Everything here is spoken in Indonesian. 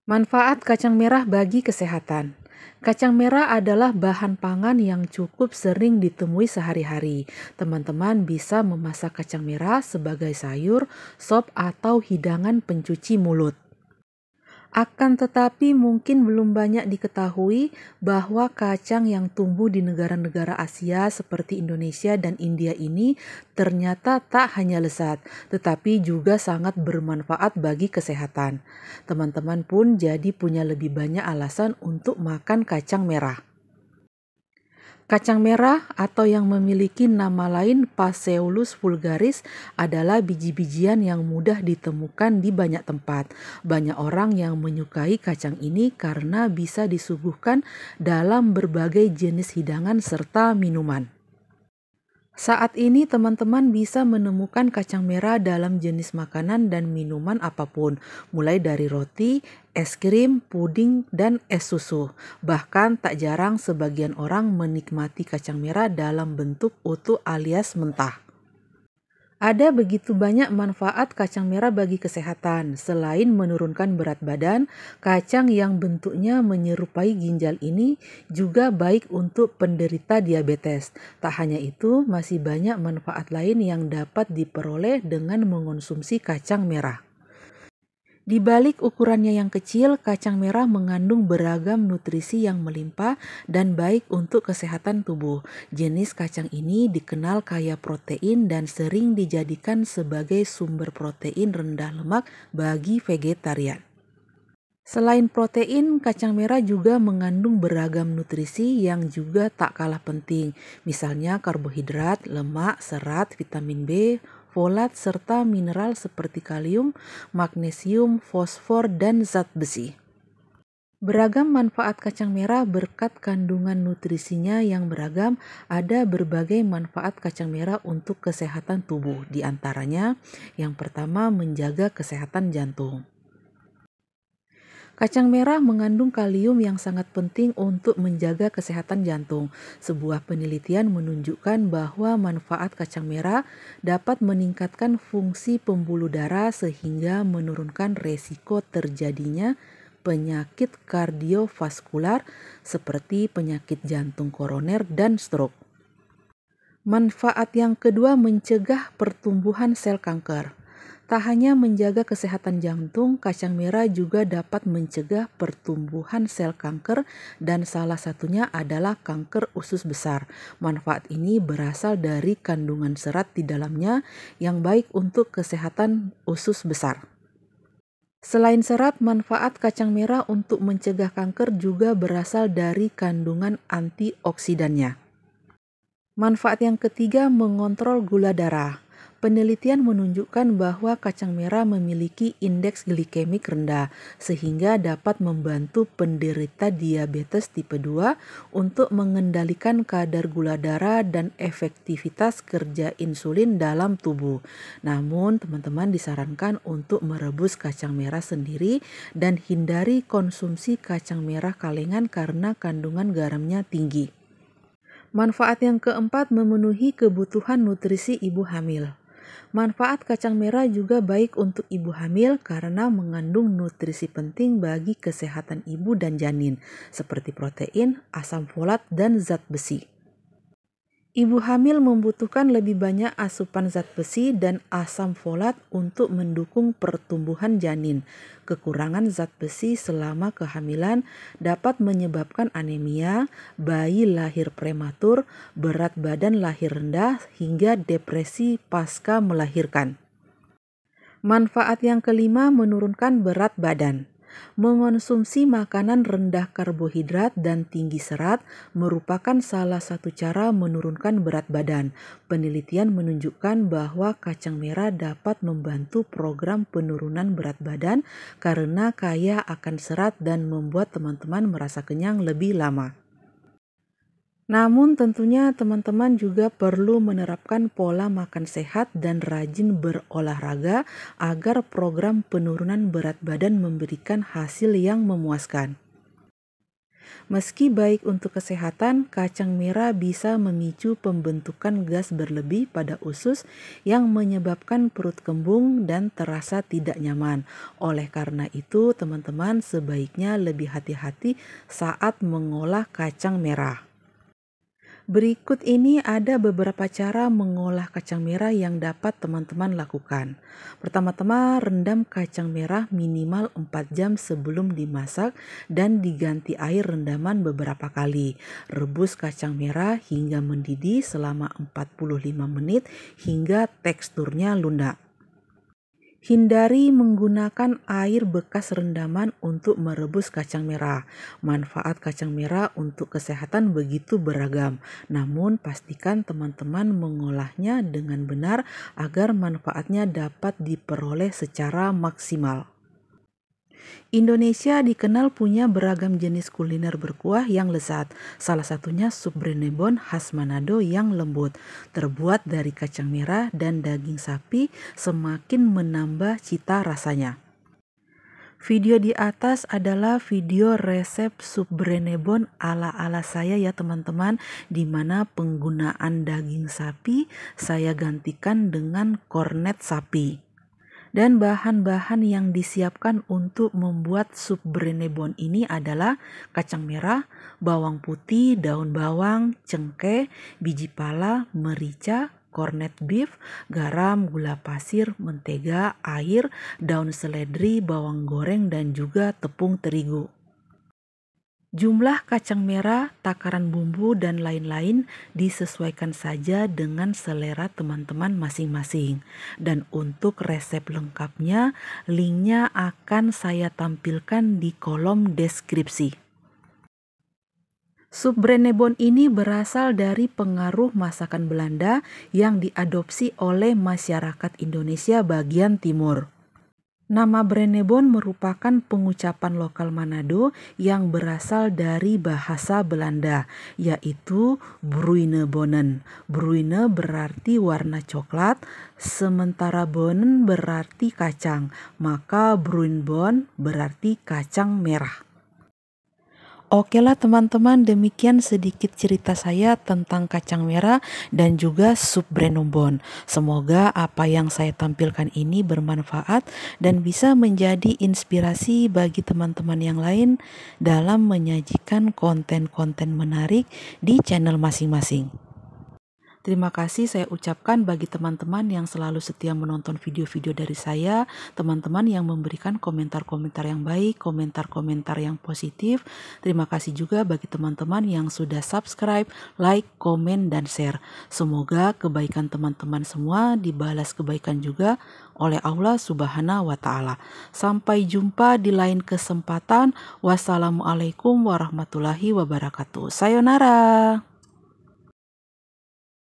Manfaat kacang merah bagi kesehatan. Kacang merah adalah bahan pangan yang cukup sering ditemui sehari-hari. Teman-teman bisa memasak kacang merah sebagai sayur, sop, atau hidangan pencuci mulut. Akan tetapi mungkin belum banyak diketahui bahwa kacang yang tumbuh di negara-negara Asia seperti Indonesia dan India ini ternyata tak hanya lezat, tetapi juga sangat bermanfaat bagi kesehatan. Teman-teman pun jadi punya lebih banyak alasan untuk makan kacang merah. Kacang merah atau yang memiliki nama lain Phaseolus vulgaris adalah biji-bijian yang mudah ditemukan di banyak tempat. Banyak orang yang menyukai kacang ini karena bisa disuguhkan dalam berbagai jenis hidangan serta minuman. Saat ini teman-teman bisa menemukan kacang merah dalam jenis makanan dan minuman apapun, mulai dari roti, es krim, puding, dan es susu. Bahkan tak jarang sebagian orang menikmati kacang merah dalam bentuk utuh alias mentah. Ada begitu banyak manfaat kacang merah bagi kesehatan. Selain menurunkan berat badan, kacang yang bentuknya menyerupai ginjal ini juga baik untuk penderita diabetes. Tak hanya itu, masih banyak manfaat lain yang dapat diperoleh dengan mengonsumsi kacang merah. Di balik ukurannya yang kecil, kacang merah mengandung beragam nutrisi yang melimpah dan baik untuk kesehatan tubuh. Jenis kacang ini dikenal kaya protein dan sering dijadikan sebagai sumber protein rendah lemak bagi vegetarian. Selain protein, kacang merah juga mengandung beragam nutrisi yang juga tak kalah penting. Misalnya karbohidrat, lemak, serat, vitamin B, folat, serta mineral seperti kalium, magnesium, fosfor, dan zat besi. Beragam manfaat kacang merah berkat kandungan nutrisinya yang beragam, ada berbagai manfaat kacang merah untuk kesehatan tubuh. Di antaranya, yang pertama menjaga kesehatan jantung. Kacang merah mengandung kalium yang sangat penting untuk menjaga kesehatan jantung. Sebuah penelitian menunjukkan bahwa manfaat kacang merah dapat meningkatkan fungsi pembuluh darah sehingga menurunkan resiko terjadinya penyakit kardiovaskular seperti penyakit jantung koroner dan stroke. Manfaat yang kedua mencegah pertumbuhan sel kanker. Tak hanya menjaga kesehatan jantung, kacang merah juga dapat mencegah pertumbuhan sel kanker dan salah satunya adalah kanker usus besar. Manfaat ini berasal dari kandungan serat di dalamnya yang baik untuk kesehatan usus besar. Selain serat, manfaat kacang merah untuk mencegah kanker juga berasal dari kandungan antioksidannya. Manfaat yang ketiga mengontrol gula darah. Penelitian menunjukkan bahwa kacang merah memiliki indeks glikemik rendah sehingga dapat membantu penderita diabetes tipe 2 untuk mengendalikan kadar gula darah dan efektivitas kerja insulin dalam tubuh. Namun, teman-teman disarankan untuk merebus kacang merah sendiri dan hindari konsumsi kacang merah kalengan karena kandungan garamnya tinggi. Manfaat yang keempat memenuhi kebutuhan nutrisi ibu hamil. Manfaat kacang merah juga baik untuk ibu hamil karena mengandung nutrisi penting bagi kesehatan ibu dan janin, seperti protein, asam folat, dan zat besi. Ibu hamil membutuhkan lebih banyak asupan zat besi dan asam folat untuk mendukung pertumbuhan janin. Kekurangan zat besi selama kehamilan dapat menyebabkan anemia, bayi lahir prematur, berat badan lahir rendah, hingga depresi pasca melahirkan. Manfaat yang kelima menurunkan berat badan. Mengonsumsi makanan rendah karbohidrat dan tinggi serat merupakan salah satu cara menurunkan berat badan. Penelitian menunjukkan bahwa kacang merah dapat membantu program penurunan berat badan karena kaya akan serat dan membuat teman-teman merasa kenyang lebih lama. Namun tentunya teman-teman juga perlu menerapkan pola makan sehat dan rajin berolahraga agar program penurunan berat badan memberikan hasil yang memuaskan. Meski baik untuk kesehatan, kacang merah bisa memicu pembentukan gas berlebih pada usus yang menyebabkan perut kembung dan terasa tidak nyaman. Oleh karena itu, teman-teman sebaiknya lebih hati-hati saat mengolah kacang merah. Berikut ini ada beberapa cara mengolah kacang merah yang dapat teman-teman lakukan. Pertama-tama, rendam kacang merah minimal 4 jam sebelum dimasak dan diganti air rendaman beberapa kali. Rebus kacang merah hingga mendidih selama 45 menit hingga teksturnya lunak. Hindari menggunakan air bekas rendaman untuk merebus kacang merah. Manfaat kacang merah untuk kesehatan begitu beragam, namun pastikan teman-teman mengolahnya dengan benar agar manfaatnya dapat diperoleh secara maksimal. Indonesia dikenal punya beragam jenis kuliner berkuah yang lezat. Salah satunya sup Brenebon khas Manado yang lembut, terbuat dari kacang merah dan daging sapi, semakin menambah cita rasanya. Video di atas adalah video resep sup Brenebon ala-ala saya ya teman-teman, di mana penggunaan daging sapi saya gantikan dengan kornet sapi. Dan bahan-bahan yang disiapkan untuk membuat sup Brenebon ini adalah kacang merah, bawang putih, daun bawang, cengkeh, biji pala, merica, kornet beef, garam, gula pasir, mentega, air, daun seledri, bawang goreng, dan juga tepung terigu. Jumlah kacang merah, takaran bumbu, dan lain-lain disesuaikan saja dengan selera teman-teman masing-masing. Dan untuk resep lengkapnya, linknya akan saya tampilkan di kolom deskripsi. Sup Brenebon ini berasal dari pengaruh masakan Belanda yang diadopsi oleh masyarakat Indonesia bagian timur. Nama Brenebon merupakan pengucapan lokal Manado yang berasal dari bahasa Belanda, yaitu bruinebonen. Bruine berarti warna coklat, sementara bonen berarti kacang, maka bruinbon berarti kacang merah. Oke lah teman-teman, demikian sedikit cerita saya tentang kacang merah dan juga sup Brenebon. Semoga apa yang saya tampilkan ini bermanfaat dan bisa menjadi inspirasi bagi teman-teman yang lain dalam menyajikan konten-konten menarik di channel masing-masing. Terima kasih saya ucapkan bagi teman-teman yang selalu setia menonton video-video dari saya, teman-teman yang memberikan komentar-komentar yang baik, komentar-komentar yang positif. Terima kasih juga bagi teman-teman yang sudah subscribe, like, komen, dan share. Semoga kebaikan teman-teman semua dibalas kebaikan juga oleh Allah Subhanahu wa Ta'ala. Sampai jumpa di lain kesempatan. Wassalamualaikum warahmatullahi wabarakatuh. Sayonara.